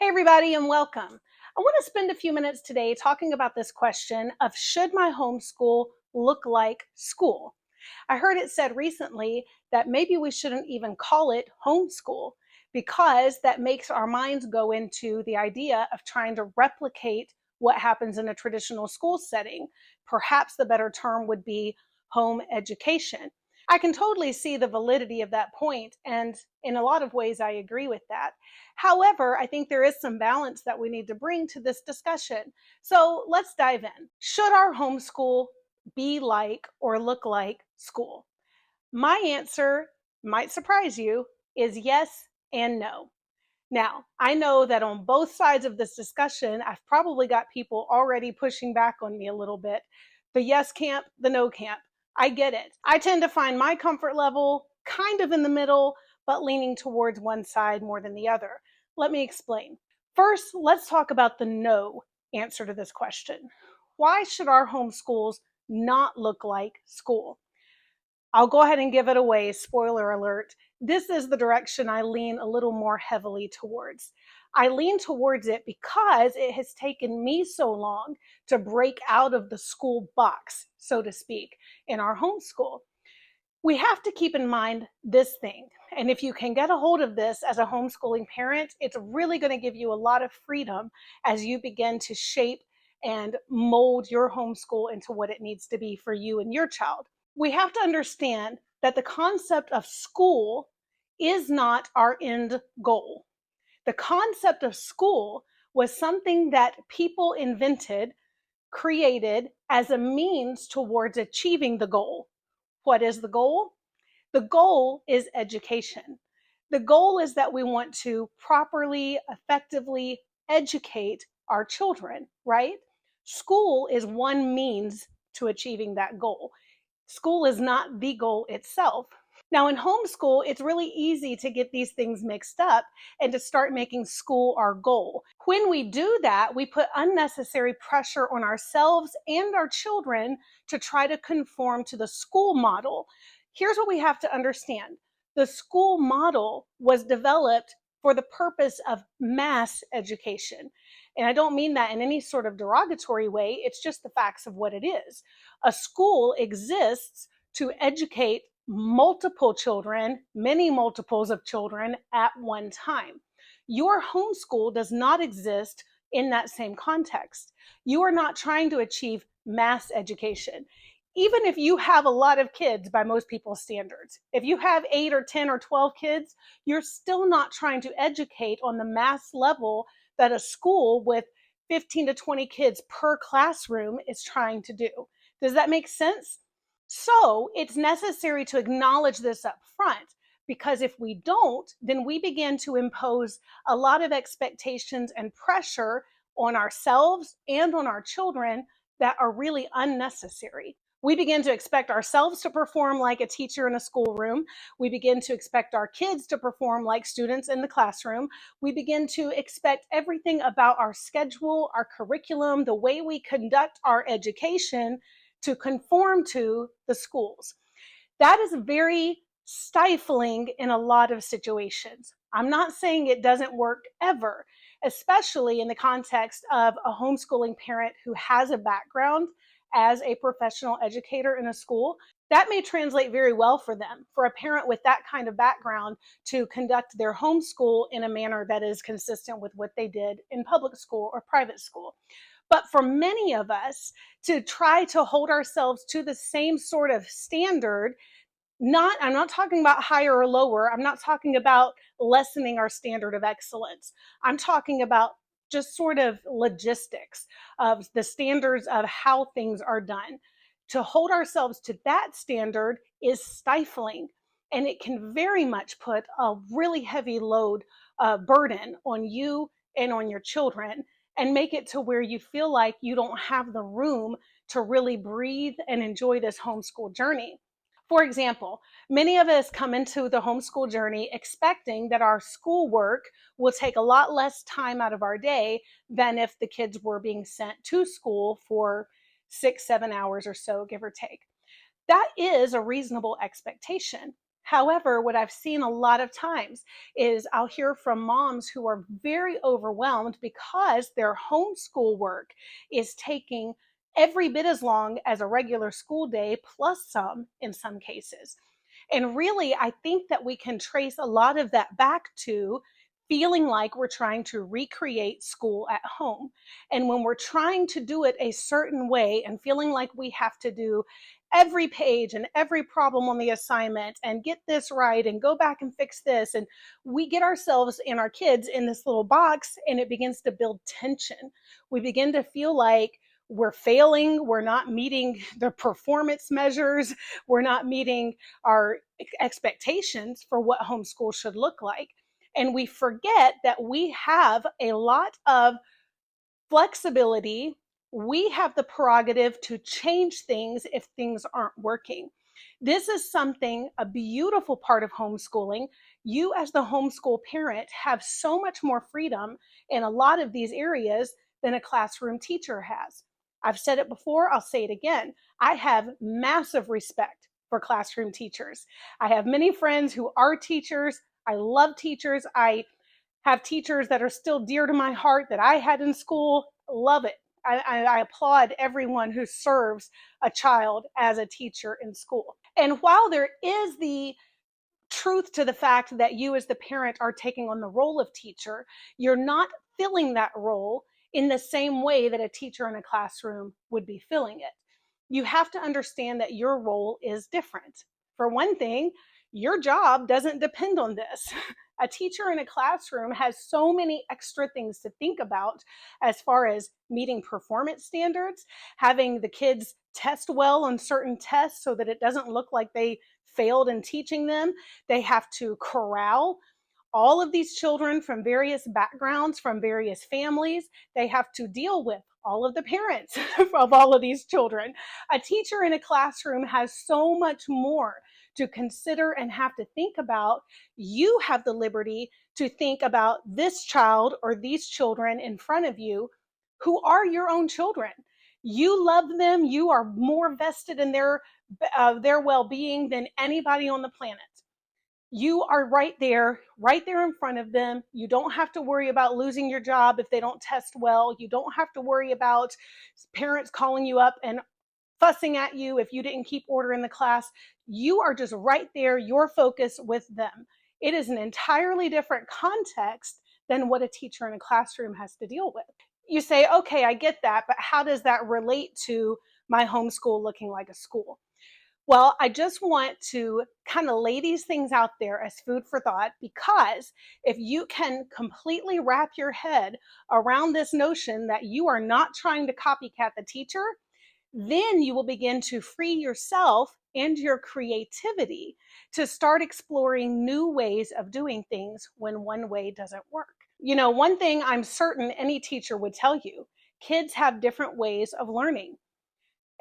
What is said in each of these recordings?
Hey everybody and welcome. I want to spend a few minutes today talking about this question of should my homeschool look like school? I heard it said recently that maybe we shouldn't even call it homeschool because that makes our minds go into the idea of trying to replicate what happens in a traditional school setting. Perhaps the better term would be home education. I can totally see the validity of that point, and in a lot of ways, I agree with that. However, I think there is some balance that we need to bring to this discussion. So let's dive in. Should our homeschool be like or look like school? My answer might surprise you is yes and no. Now, I know that on both sides of this discussion, I've probably got people already pushing back on me a little bit. The yes camp, the no camp. I get it. I tend to find my comfort level kind of in the middle, but leaning towards one side more than the other. Let me explain. First, let's talk about the no answer to this question. Why should our homeschools not look like school? I'll go ahead and give it away. Spoiler alert. This is the direction I lean a little more heavily towards. I lean towards it because it has taken me so long to break out of the school box, so to speak, in our homeschool. We have to keep in mind this thing. And if you can get a hold of this as a homeschooling parent, it's really going to give you a lot of freedom as you begin to shape and mold your homeschool into what it needs to be for you and your child. We have to understand that the concept of school is not our end goal. The concept of school was something that people invented, created as a means towards achieving the goal. What is the goal? The goal is education. The goal is that we want to properly, effectively educate our children, right? School is one means to achieving that goal. School is not the goal itself. Now, in homeschool, it's really easy to get these things mixed up and to start making school our goal. When we do that, we put unnecessary pressure on ourselves and our children to try to conform to the school model. Here's what we have to understand. The school model was developed for the purpose of mass education. And I don't mean that in any sort of derogatory way. It's just the facts of what it is. A school exists to educate multiple children, many multiples of children at one time. Your homeschool does not exist in that same context. You are not trying to achieve mass education. Even if you have a lot of kids by most people's standards, if you have 8 or 10 or 12 kids, you're still not trying to educate on the mass level that a school with 15 to 20 kids per classroom is trying to do. Does that make sense? So it's necessary to acknowledge this up front, because if we don't, then we begin to impose a lot of expectations and pressure on ourselves and on our children that are really unnecessary. We begin to expect ourselves to perform like a teacher in a schoolroom. We begin to expect our kids to perform like students in the classroom. We begin to expect everything about our schedule, our curriculum, the way we conduct our education to conform to the schools. That is very stifling in a lot of situations. I'm not saying it doesn't work ever, especially in the context of a homeschooling parent who has a background as a professional educator in a school. That may translate very well for them, for a parent with that kind of background to conduct their homeschool in a manner that is consistent with what they did in public school or private school. But for many of us to try to hold ourselves to the same sort of standard, I'm not talking about higher or lower. I'm not talking about lessening our standard of excellence. I'm talking about just sort of logistics of the standards of how things are done. To hold ourselves to that standard is stifling, and it can very much put a really heavy load, burden on you and on your children, and make it to where you feel like you don't have the room to really breathe and enjoy this homeschool journey. For example, many of us come into the homeschool journey expecting that our schoolwork will take a lot less time out of our day than if the kids were being sent to school for 6, 7 hours or so, give or take. That is a reasonable expectation. However, what I've seen a lot of times is I'll hear from moms who are very overwhelmed because their homeschool work is taking every bit as long as a regular school day, plus some in some cases. And really, I think that we can trace a lot of that back to feeling like we're trying to recreate school at home. And when we're trying to do it a certain way and feeling like we have to do every page and every problem on the assignment and get this right and go back and fix this, and we get ourselves and our kids in this little box, and it begins to build tension. We begin to feel like we're failing, we're not meeting the performance measures, we're not meeting our expectations for what homeschool should look like. And we forget that we have a lot of flexibility. We have the prerogative to change things if things aren't working. This is something, a beautiful part of homeschooling. You, as the homeschool parent, have so much more freedom in a lot of these areas than a classroom teacher has. I've said it before, I'll say it again. I have massive respect for classroom teachers. I have many friends who are teachers. I love teachers. I have teachers that are still dear to my heart that I had in school. Love it. I applaud everyone who serves a child as a teacher in school. And while there is the truth to the fact that you as the parent are taking on the role of teacher, you're not filling that role in the same way that a teacher in a classroom would be filling it. You have to understand that your role is different. For one thing, your job doesn't depend on this. A teacher in a classroom has so many extra things to think about as far as meeting performance standards, having the kids test well on certain tests so that it doesn't look like they failed in teaching them. They have to corral all of these children from various backgrounds, from various families. They have to deal with all of the parents of all of these children. A teacher in a classroom has so much more to consider and have to think about. You have the liberty to think about this child or these children in front of you who are your own children. You love them. You are more vested in their well-being than anybody on the planet. You are right there in front of them. You don't have to worry about losing your job if they don't test well. You don't have to worry about parents calling you up and fussing at you if you didn't keep order in the class. You are just right there, your focus with them. It is an entirely different context than what a teacher in a classroom has to deal with. You say, okay, I get that, but how does that relate to my homeschool looking like a school? Well, I just want to kind of lay these things out there as food for thought, because if you can completely wrap your head around this notion that you are not trying to copycat the teacher, then you will begin to free yourself and your creativity to start exploring new ways of doing things when one way doesn't work. You know, one thing I'm certain any teacher would tell you, kids have different ways of learning.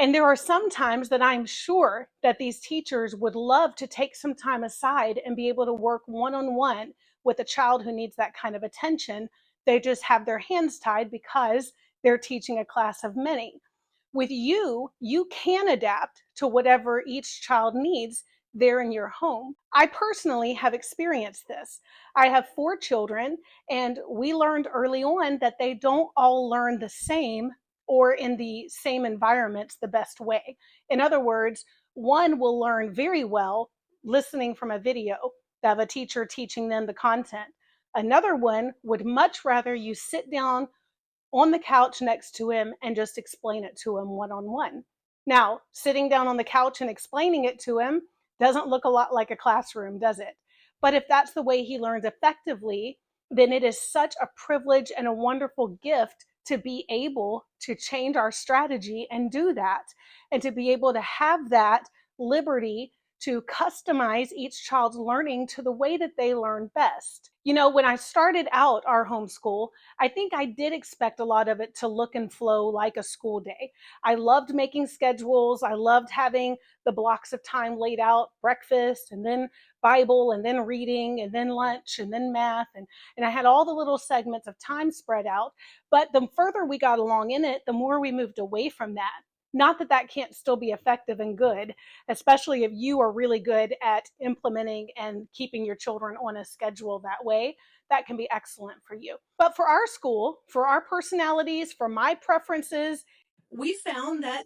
And there are some times that I'm sure that these teachers would love to take some time aside and be able to work one-on-one with a child who needs that kind of attention. They just have their hands tied because they're teaching a class of many. With you, you can adapt to whatever each child needs there in your home. I personally have experienced this. I have 4 children, and we learned early on that they don't all learn the same or in the same environments the best way. In other words, one will learn very well listening from a video of a teacher teaching them the content. Another one would much rather you sit down on the couch next to him and just explain it to him one-on-one. Now, sitting down on the couch and explaining it to him doesn't look a lot like a classroom, does it? But if that's the way he learns effectively, then it is such a privilege and a wonderful gift to be able to change our strategy and do that, and to be able to have that liberty to customize each child's learning to the way that they learn best. You know, when I started out our homeschool, I think I did expect a lot of it to look and flow like a school day. I loved making schedules. I loved having the blocks of time laid out, breakfast and then Bible and then reading and then lunch and then math. And I had all the little segments of time spread out. But the further we got along in it, the more we moved away from that. Not that that can't still be effective and good, especially if you are really good at implementing and keeping your children on a schedule that way. That can be excellent for you. But for our school, for our personalities, for my preferences, we found that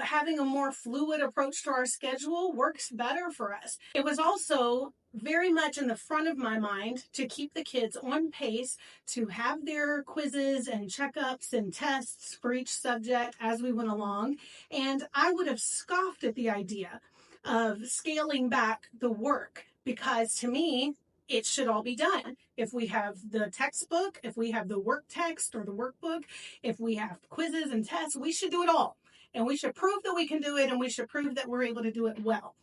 having a more fluid approach to our schedule works better for us. It was also very much in the front of my mind to keep the kids on pace to have their quizzes and checkups and tests for each subject as we went along. And I would have scoffed at the idea of scaling back the work because to me, it should all be done. If we have the textbook, if we have the work text or the workbook, if we have quizzes and tests, we should do it all. And we should prove that we can do it and we should prove that we're able to do it well.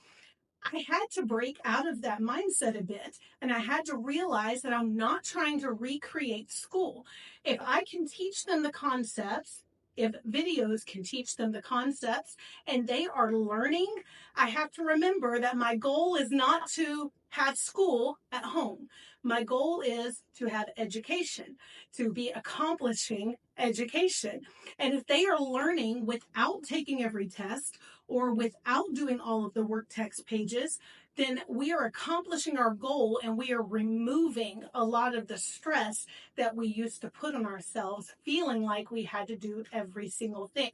I had to break out of that mindset a bit and I had to realize that I'm not trying to recreate school. If I can teach them the concepts, if videos can teach them the concepts and they are learning, I have to remember that my goal is not to have school at home. My goal is to have education, to be accomplishing education. And if they are learning without taking every test, or without doing all of the work text pages, then we are accomplishing our goal and we are removing a lot of the stress that we used to put on ourselves, feeling like we had to do every single thing.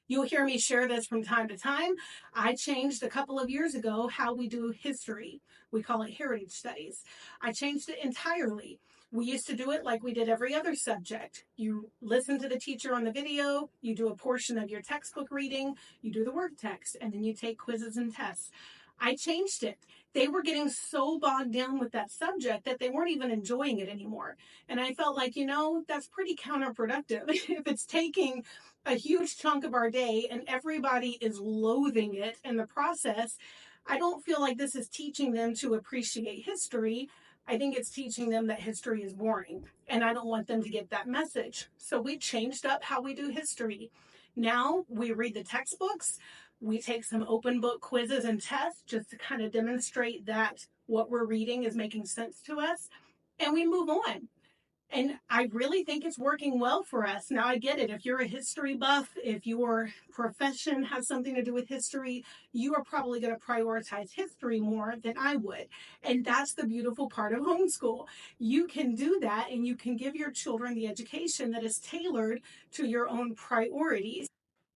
You'll hear me share this from time to time. I changed a couple of years ago how we do history. We call it heritage studies. I changed it entirely. We used to do it like we did every other subject. You listen to the teacher on the video, you do a portion of your textbook reading, you do the work text, and then you take quizzes and tests. I changed it. They were getting so bogged down with that subject that they weren't even enjoying it anymore. And I felt like, that's pretty counterproductive. If it's taking a huge chunk of our day and everybody is loathing it in the process, I don't feel like this is teaching them to appreciate history. I think it's teaching them that history is boring, and I don't want them to get that message. So we changed up how we do history. Now we read the textbooks, we take some open book quizzes and tests just to kind of demonstrate that what we're reading is making sense to us, and we move on. And I really think it's working well for us. Now, I get it. If you're a history buff, if your profession has something to do with history, you are probably going to prioritize history more than I would. And that's the beautiful part of homeschool. You can do that and you can give your children the education that is tailored to your own priorities.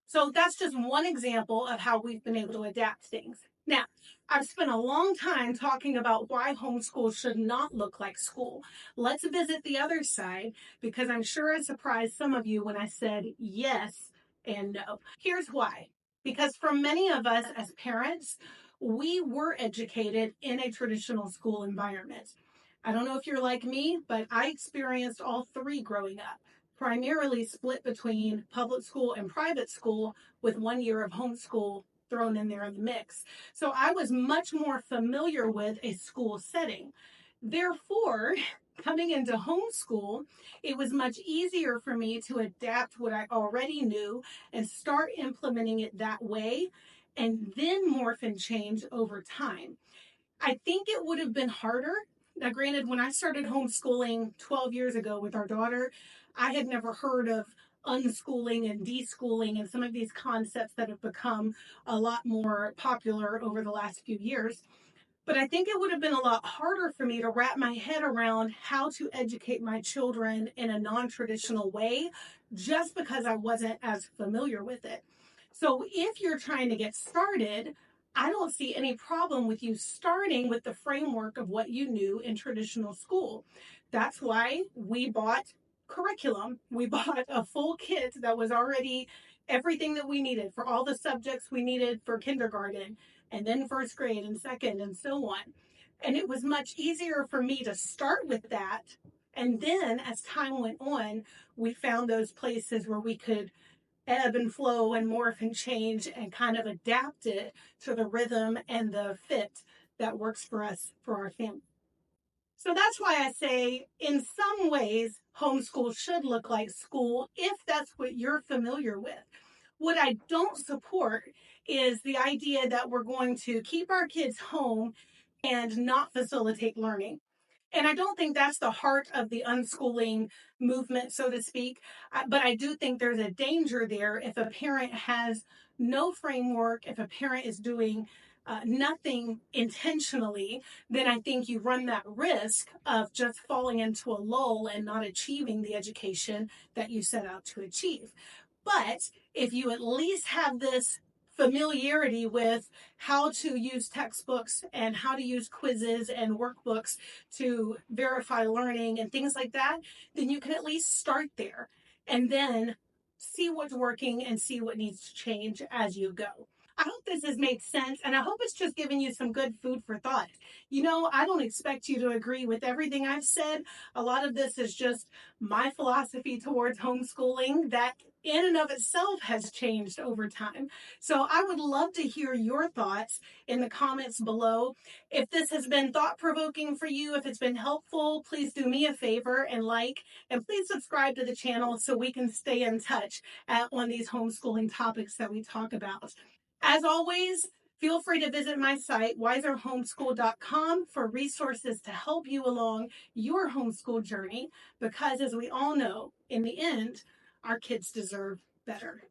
So that's just one example of how we've been able to adapt things. Now, I've spent a long time talking about why homeschool should not look like school. Let's visit the other side because I'm sure I surprised some of you when I said yes and no. Here's why. Because for many of us as parents, we were educated in a traditional school environment. I don't know if you're like me, but I experienced all three growing up, primarily split between public school and private school with 1 year of homeschool thrown in there in the mix. So I was much more familiar with a school setting. Therefore, coming into homeschool, it was much easier for me to adapt what I already knew and start implementing it that way and then morph and change over time. I think it would have been harder. Now, granted, when I started homeschooling 12 years ago with our daughter, I had never heard of unschooling and deschooling and some of these concepts that have become a lot more popular over the last few years. But I think it would have been a lot harder for me to wrap my head around how to educate my children in a non-traditional way just because I wasn't as familiar with it. So if you're trying to get started, I don't see any problem with you starting with the framework of what you knew in traditional school. That's why we bought curriculum. We bought a full kit that was already everything that we needed for all the subjects we needed for kindergarten and then first grade and second and so on. And it was much easier for me to start with that. And then as time went on, we found those places where we could ebb and flow and morph and change and kind of adapt it to the rhythm and the fit that works for us, for our family. So that's why I say, in some ways, homeschool should look like school if that's what you're familiar with. What I don't support is the idea that we're going to keep our kids home and not facilitate learning. And I don't think that's the heart of the unschooling movement, so to speak. But I do think there's a danger there if a parent has no framework, if a parent is doing nothing intentionally, then I think you run that risk of just falling into a lull and not achieving the education that you set out to achieve. But if you at least have this familiarity with how to use textbooks and how to use quizzes and workbooks to verify learning and things like that, then you can at least start there and then see what's working and see what needs to change as you go. I hope this has made sense, and I hope it's just giving you some good food for thought. I don't expect you to agree with everything I've said. A lot of this is just my philosophy towards homeschooling that in and of itself has changed over time. So I would love to hear your thoughts in the comments below. If this has been thought provoking for you, if it's been helpful, please do me a favor and and please subscribe to the channel so we can stay in touch on these homeschooling topics that we talk about. As always, feel free to visit my site, wiserhomeschool.com, for resources to help you along your homeschool journey, because as we all know, in the end, our kids deserve better.